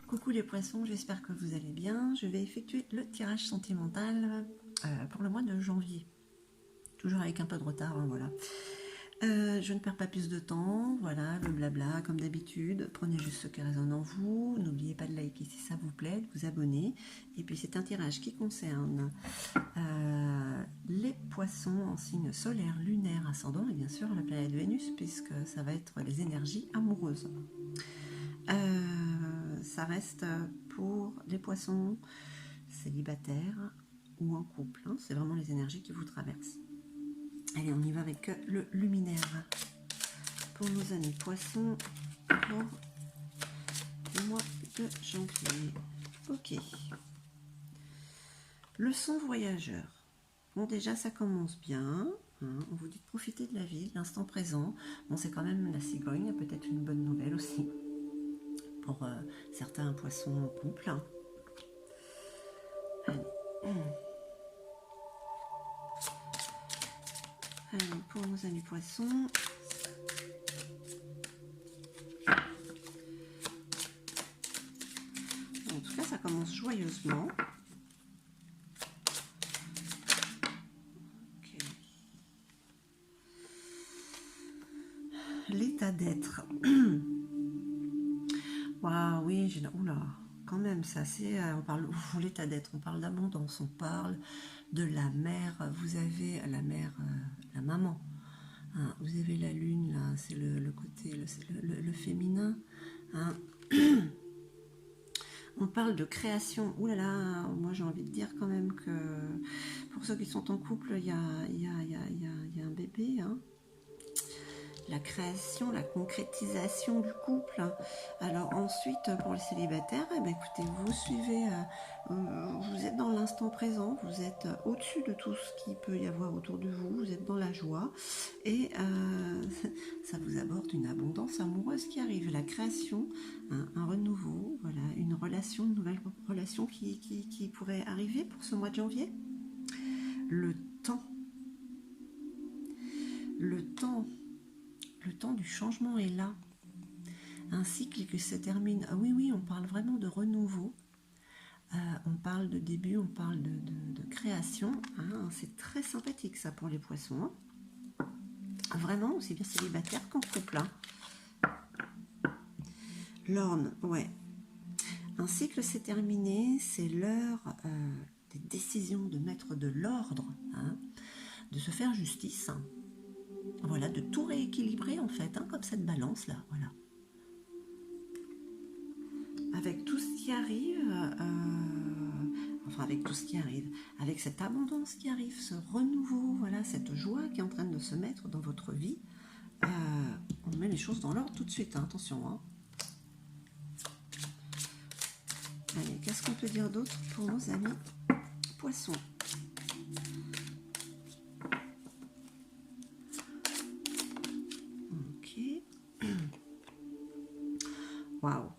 Coucou les poissons, j'espère que vous allez bien. Je vais effectuer le tirage sentimental pour le mois de janvier. Toujours avec un peu de retard, hein, voilà. Je ne perds pas plus de temps, voilà, le blabla comme d'habitude. Prenez juste ce qui résonne en vous. N'oubliez pas de liker si ça vous plaît, de vous abonner. Et puis c'est un tirage qui concerne les poissons en signe solaire, lunaire, ascendant et bien sûr la planète Vénus, puisque ça va être les énergies amoureuses. Ça reste pour les poissons célibataires ou en couple, hein. C'est vraiment les énergies qui vous traversent. Allez, on y va avec le luminaire pour nos amis poissons pour le mois de janvier. Ok. Leçon voyageur. Bon, déjà ça commence bien, hein. On vous dit de profiter de la vie, de l'instant présent. Bon, c'est quand même la cigogne, peut-être une bonne nouvelle aussi pour certains poissons en couple. Allez. Allez, pour nos amis poissons. En tout cas, ça commence joyeusement. Okay. L'état d'être. Waouh, oui, j'ai... Oula, quand même, c'est assez... on parle de l'état d'être, on parle d'abondance, on parle de la mère. Vous avez la mère, la maman. Hein, vous avez la lune, là, c'est le côté, le féminin. Hein. On parle de création. Ouh là là, moi j'ai envie de dire quand même que pour ceux qui sont en couple, il y a un bébé. Hein. La création, la concrétisation du couple. Alors ensuite, pour les célibataires, eh bien, écoutez, vous suivez, vous êtes dans l'instant présent, vous êtes au-dessus de tout ce qu'il peut y avoir autour de vous, vous êtes dans la joie, et ça vous apporte une abondance amoureuse qui arrive, la création, un renouveau, voilà, une relation, une nouvelle relation qui pourrait arriver pour ce mois de janvier. Le temps du changement est là. Un cycle qui se termine. Ah oui, on parle vraiment de renouveau. On parle de début, on parle de création. Hein. C'est très sympathique ça pour les poissons. Hein. Vraiment, aussi bien célibataire qu'en couple. Hein. L'orne, ouais. Un cycle s'est terminé, c'est l'heure des décisions, de mettre de l'ordre, hein, de se faire justice. Hein. Voilà, de tout rééquilibrer en fait, hein, comme cette balance là, voilà. Avec tout ce qui arrive, avec tout ce qui arrive, avec cette abondance qui arrive, ce renouveau, voilà, cette joie qui est en train de se mettre dans votre vie, on met les choses dans l'ordre tout de suite, hein, attention. Hein. Allez, qu'est-ce qu'on peut dire d'autre pour nos amis poissons? Waouh!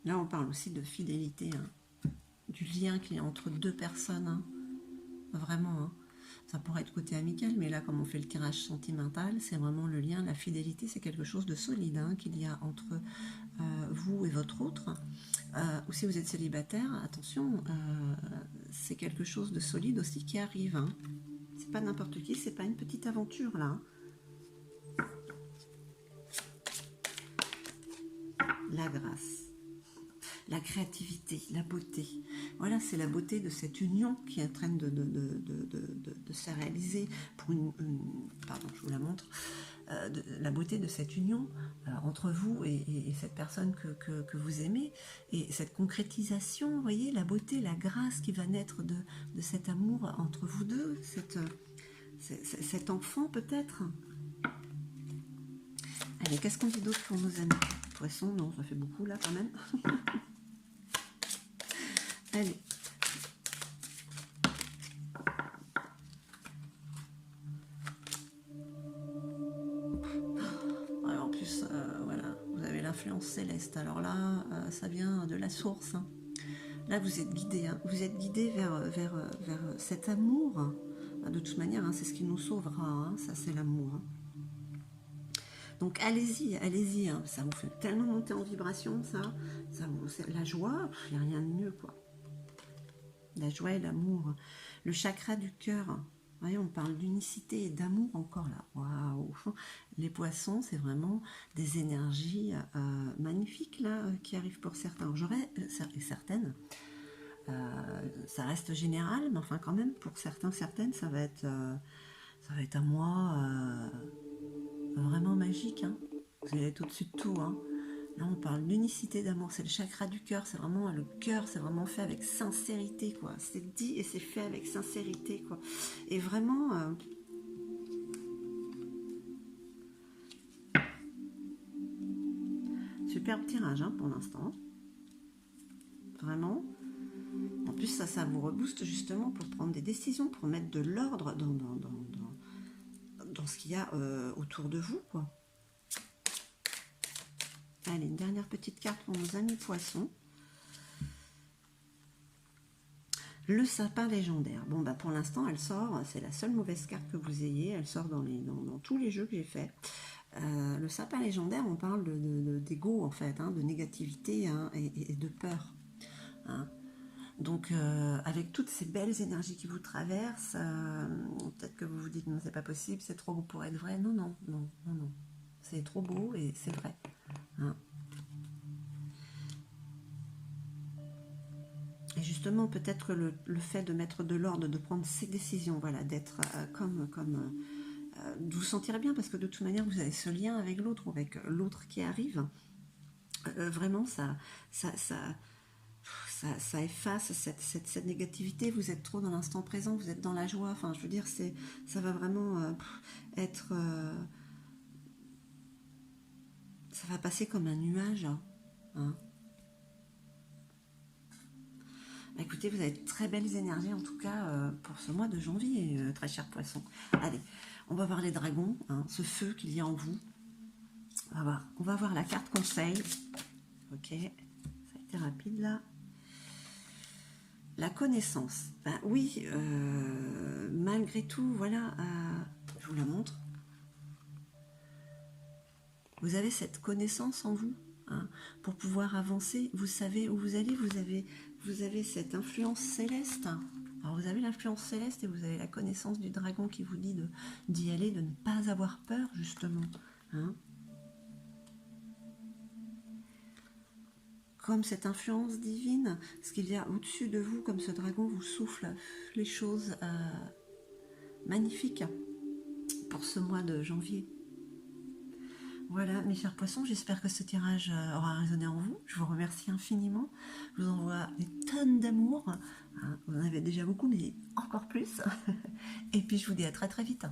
Là, on parle aussi de fidélité, hein, du lien qu'il y a entre deux personnes. Hein. Vraiment, hein. Ça pourrait être côté amical, mais là, comme on fait le tirage sentimental, c'est vraiment le lien, la fidélité, c'est quelque chose de solide hein, qu'il y a entre vous et votre autre. Ou si vous êtes célibataire, attention, c'est quelque chose de solide aussi qui arrive. Hein. C'est pas n'importe qui, c'est pas une petite aventure, là. Hein. La grâce, la créativité, la beauté. Voilà, c'est la beauté de cette union qui est en train de se réaliser pour pardon, je vous la montre. La beauté de cette union entre vous et cette personne que vous aimez, et cette concrétisation, vous voyez, la beauté, la grâce qui va naître de cet amour entre vous deux, cet enfant peut-être. Allez, qu'est-ce qu'on dit d'autre pour nos amis poissons? Non, ça fait beaucoup là quand même. Allez. Alors, en plus, voilà, vous avez l'influence céleste. Alors là, ça vient de la source. Hein. Là, vous êtes guidé. Hein. Vous êtes guidé vers cet amour. De toute manière, hein, c'est ce qui nous sauvera. Hein. Ça, c'est l'amour. Hein. Donc allez-y, allez-y, hein. Ça vous fait tellement monter en vibration, la joie, il n'y a rien de mieux, quoi. La joie et l'amour, le chakra du cœur. Vous voyez, on parle d'unicité et d'amour encore là. Waouh! Les poissons, c'est vraiment des énergies magnifiques là qui arrivent pour certains. J'aurais certaines. Ça reste général, mais enfin quand même pour certains, certaines, ça va être un mois vraiment magique. Hein. Vous allez être au-dessus de tout. Hein. Là, on parle d'unicité d'amour, c'est le chakra du cœur, c'est vraiment le cœur, c'est vraiment fait avec sincérité, quoi. C'est dit et c'est fait avec sincérité, quoi. Et vraiment, superbe tirage hein, pour l'instant. Vraiment. En plus, ça vous rebooste justement pour prendre des décisions, pour mettre de l'ordre dans ce qu'il y a autour de vous, quoi. Allez, une dernière petite carte pour nos amis poissons. Le sapin légendaire. Bon, bah pour l'instant, elle sort, c'est la seule mauvaise carte que vous ayez, elle sort dans tous les jeux que j'ai fait. Le sapin légendaire, on parle d'ego en fait, hein, de négativité hein, et de peur. Hein. Donc, avec toutes ces belles énergies qui vous traversent, peut-être que vous vous dites non, c'est pas possible, c'est trop beau pour être vrai. Non, non, non, non, non. C'est trop beau et c'est vrai. Hein. Et justement, peut-être le fait de mettre de l'ordre, de prendre ses décisions, voilà, d'être de vous sentir bien, parce que de toute manière, vous avez ce lien avec l'autre qui arrive. Vraiment, ça efface cette négativité. Vous êtes trop dans l'instant présent, vous êtes dans la joie. Enfin, je veux dire, ça va vraiment être... ça va passer comme un nuage. Hein. Écoutez, vous avez de très belles énergies, en tout cas, pour ce mois de janvier, très chers poissons. Allez, on va voir les dragons, hein, ce feu qu'il y a en vous. On va voir la carte conseil. Ok, ça a été rapide, là. La connaissance. Ben oui, malgré tout, voilà, je vous la montre. Vous avez cette connaissance en vous, hein, pour pouvoir avancer. Vous savez où vous allez, vous avez cette influence céleste. Alors vous avez l'influence céleste et vous avez la connaissance du dragon qui vous dit d'y aller, de ne pas avoir peur, justement. Hein. Comme cette influence divine, ce qu'il y a au-dessus de vous, comme ce dragon vous souffle les choses magnifiques pour ce mois de janvier. Voilà, mes chers poissons, j'espère que ce tirage aura résonné en vous. Je vous remercie infiniment. Je vous envoie des tonnes d'amour. Vous en avez déjà beaucoup, mais encore plus. Et puis, je vous dis à très très vite.